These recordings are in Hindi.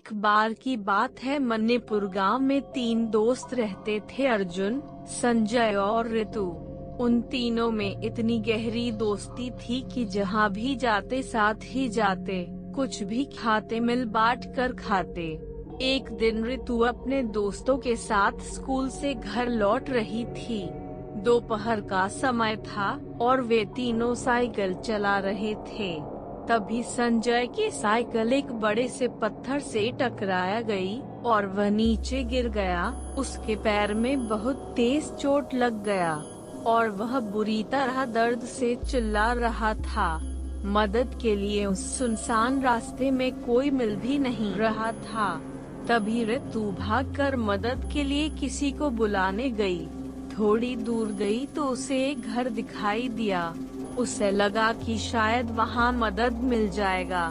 एक बार की बात है, मणिपुर गांव में 3 दोस्त रहते थे, अर्जुन, संजय और ऋतु। उन तीनों में इतनी गहरी दोस्ती थी कि जहां भी जाते साथ ही जाते, कुछ भी खाते मिल बांट कर खाते। एक दिन ऋतु अपने दोस्तों के साथ स्कूल से घर लौट रही थी। दोपहर का समय था और वे तीनों साइकिल चला रहे थे। तभी संजय की साइकिल एक बड़े से पत्थर से टकराया गई और वह नीचे गिर गया। उसके पैर में बहुत तेज चोट लग गया और वह बुरी तरह दर्द से चिल्ला रहा था। मदद के लिए उस सुनसान रास्ते में कोई मिल भी नहीं रहा था। तभी ऋतु भागकर मदद के लिए किसी को बुलाने गई। थोड़ी दूर गई तो उसे एक घर दिखाई दिया। उसे लगा कि शायद वहां मदद मिल जाएगा।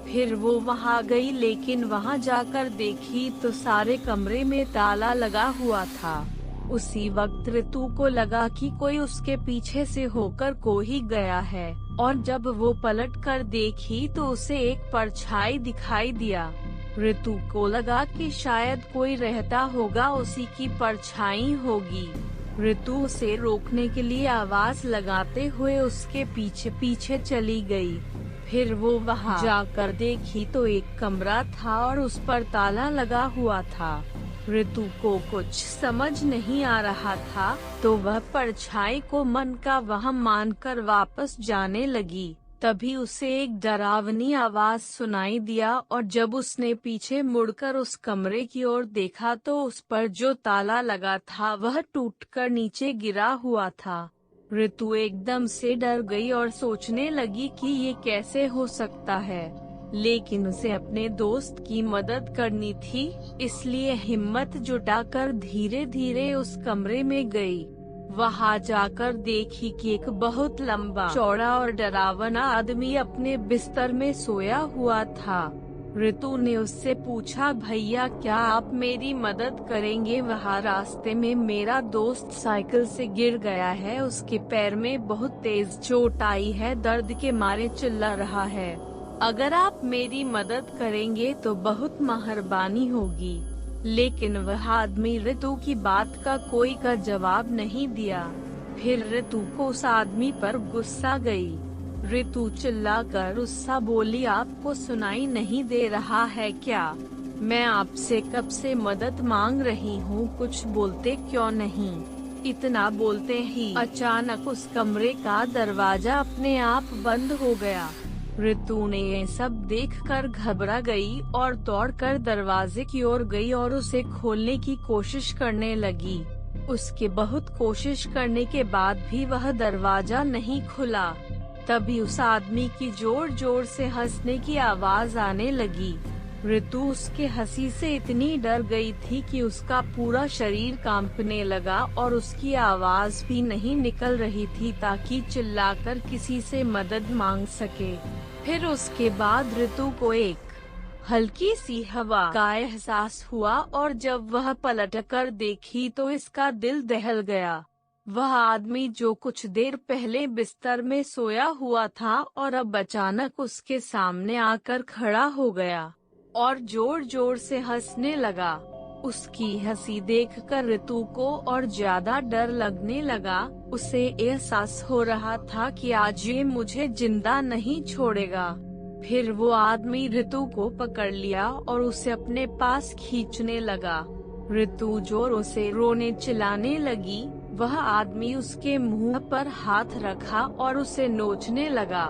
फिर वो वहां गई, लेकिन वहां जाकर देखी तो सारे कमरे में ताला लगा हुआ था। उसी वक्त ऋतु को लगा कि कोई उसके पीछे से होकर को ही गया है, और जब वो पलट कर देखी तो उसे एक परछाई दिखाई दिया। ऋतु को लगा कि शायद कोई रहता होगा, उसी की परछाई होगी। ऋतु उसे रोकने के लिए आवाज लगाते हुए उसके पीछे पीछे चली गई। फिर वो वहां जाकर देखी तो एक कमरा था और उस पर ताला लगा हुआ था। ऋतु को कुछ समझ नहीं आ रहा था, तो वह परछाई को मन का वहम मानकर वापस जाने लगी। तभी उसे एक डरावनी आवाज सुनाई दिया और जब उसने पीछे मुड़कर उस कमरे की ओर देखा तो उस पर जो ताला लगा था वह टूटकर नीचे गिरा हुआ था। ऋतु एकदम से डर गई और सोचने लगी कि ये कैसे हो सकता है, लेकिन उसे अपने दोस्त की मदद करनी थी, इसलिए हिम्मत जुटाकर धीरे धीरे उस कमरे में गई। वहां जाकर देखी कि एक बहुत लंबा चौड़ा और डरावना आदमी अपने बिस्तर में सोया हुआ था। ऋतु ने उससे पूछा, भैया क्या आप मेरी मदद करेंगे? वहां रास्ते में मेरा दोस्त साइकिल से गिर गया है, उसके पैर में बहुत तेज चोट आई है, दर्द के मारे चिल्ला रहा है। अगर आप मेरी मदद करेंगे तो बहुत मेहरबानी होगी। लेकिन वह आदमी ऋतु की बात का कोई का जवाब नहीं दिया। फिर ऋतु को उस आदमी पर गुस्सा गई। ऋतु चिल्लाकर उससे बोली, आपको सुनाई नहीं दे रहा है क्या? मैं आपसे कब से मदद मांग रही हूँ, कुछ बोलते क्यों नहीं? इतना बोलते ही अचानक उस कमरे का दरवाजा अपने आप बंद हो गया। ऋतु ने ये सब देखकर घबरा गई और दौड़कर दरवाजे की ओर गई और उसे खोलने की कोशिश करने लगी। उसके बहुत कोशिश करने के बाद भी वह दरवाजा नहीं खुला। तभी उस आदमी की जोर जोर से हंसने की आवाज आने लगी। ऋतु उसके हंसी से इतनी डर गई थी कि उसका पूरा शरीर कांपने लगा और उसकी आवाज भी नहीं निकल रही थी ताकि चिल्लाकर किसी से मदद मांग सके। फिर उसके बाद ऋतु को एक हल्की सी हवा का एहसास हुआ और जब वह पलटकर देखी तो इसका दिल दहल गया। वह आदमी जो कुछ देर पहले बिस्तर में सोया हुआ था और अब अचानक उसके सामने आकर खड़ा हो गया और जोर जोर से हंसने लगा। उसकी हंसी देखकर ऋतु को और ज्यादा डर लगने लगा। उसे एहसास हो रहा था कि आज ये मुझे जिंदा नहीं छोड़ेगा। फिर वो आदमी ऋतु को पकड़ लिया और उसे अपने पास खींचने लगा। ऋतु जोरों से रोने चिल्लाने लगी। वह आदमी उसके मुंह पर हाथ रखा और उसे नोचने लगा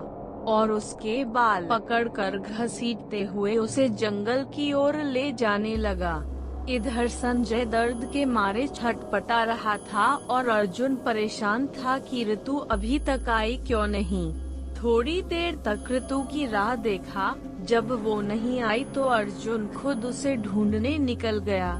और उसके बाल पकड़कर घसीटते हुए उसे जंगल की ओर ले जाने लगा। इधर संजय दर्द के मारे छटपटा रहा था और अर्जुन परेशान था कि ऋतु अभी तक आई क्यों नहीं। थोड़ी देर तक ऋतु की राह देखा। जब वो नहीं आई तो अर्जुन खुद उसे ढूंढने निकल गया।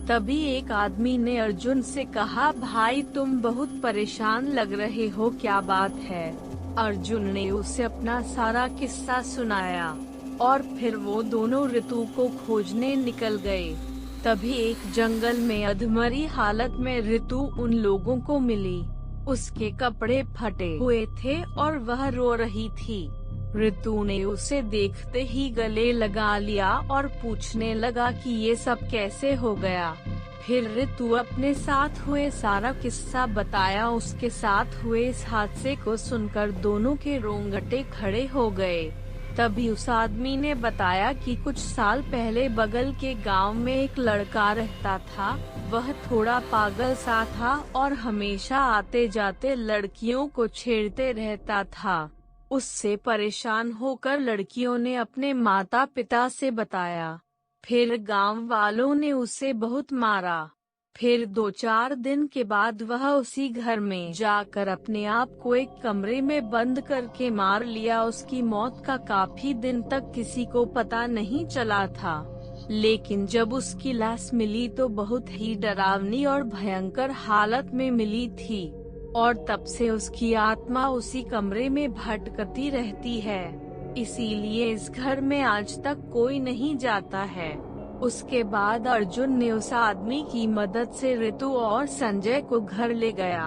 तभी एक आदमी ने अर्जुन से कहा, भाई तुम बहुत परेशान लग रहे हो, क्या बात है? अर्जुन ने उसे अपना सारा किस्सा सुनाया और फिर वो दोनों ऋतु को खोजने निकल गए। तभी एक जंगल में अधमरी हालत में ऋतु उन लोगों को मिली। उसके कपड़े फटे हुए थे और वह रो रही थी। ऋतु ने उसे देखते ही गले लगा लिया और पूछने लगा कि ये सब कैसे हो गया। फिर ऋतु अपने साथ हुए सारा किस्सा बताया। उसके साथ हुए इस हादसे को सुनकर दोनों के रोंगटे खड़े हो गए। तभी उस आदमी ने बताया कि कुछ साल पहले बगल के गांव में एक लड़का रहता था। वह थोड़ा पागल सा था और हमेशा आते जाते लड़कियों को छेड़ते रहता था। उससे परेशान होकर लड़कियों ने अपने माता पिता से बताया। फिर गांव वालों ने उसे बहुत मारा। फिर 2-4 दिन के बाद वह उसी घर में जाकर अपने आप को एक कमरे में बंद करके मार लिया। उसकी मौत का काफी दिन तक किसी को पता नहीं चला था, लेकिन जब उसकी लाश मिली तो बहुत ही डरावनी और भयंकर हालत में मिली थी, और तब से उसकी आत्मा उसी कमरे में भटकती रहती है। इसीलिए इस घर में आज तक कोई नहीं जाता है। उसके बाद अर्जुन ने उस आदमी की मदद से ऋतु और संजय को घर ले गया,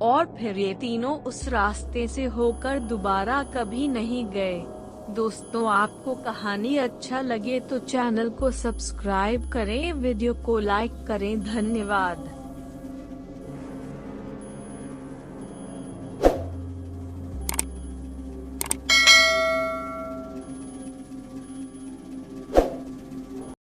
और फिर ये तीनों उस रास्ते से होकर दोबारा कभी नहीं गए। दोस्तों, आपको कहानी अच्छा लगे तो चैनल को सब्सक्राइब करें, वीडियो को लाइक करें। धन्यवाद।